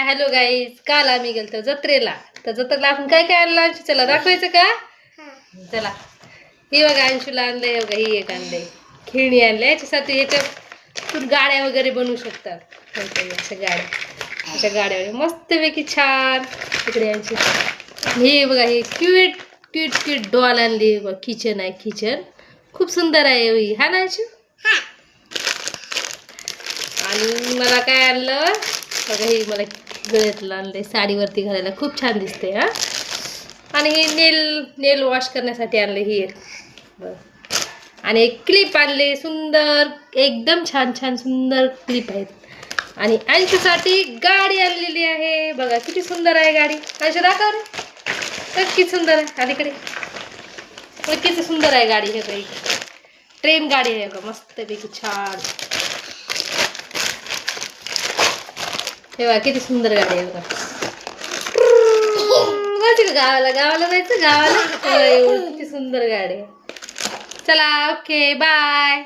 Hi hello guys. काल आम्ही गेलतो जत्रेला. तर जत्रेला आपण काय काय आणलं अंशू? चला दाखवायचं का? चला ही बघा अंशूला आणलंय. बघा ही एक आणलंय, खेळणी आणल्या. याच्यासाठी याच्यातून गाड्या वगैरे बनवू शकतात. अशा गाड्या मस्तपैकी छान. इकडे अंशू हे बघा, हे क्यूट क्यूट क्यूट डॉल आणली. किचन आहे, किचन खूप सुंदर आहे हा ना अंशू. आणि मला काय आणलं बघा, हे मला गळ्यातलं आणलंय, साडीवरती घालायला खूप छान दिसते हा. आणि हे नेल वॉश करण्यासाठी आणले ही एक. आणि एक क्लिप आणले, सुंदर एकदम छान छान सुंदर क्लिप आहेत. आणि अंशूसाठी गाडी आणलेली आहे. बघा किती सुंदर आहे गाडी. अंशू दाखव रे, किती सुंदर आहे. अलीकडे किती सुंदर आहे गाडी. हे बाई ट्रेन गाडी आहे बघा, मस्तपैकी छान. हे बघा किती सुंदर गाडी आहे बघा. गावाला गावाला जायचं, गावाला एवढी किती सुंदर गाडी आहे. चला ओके बाय.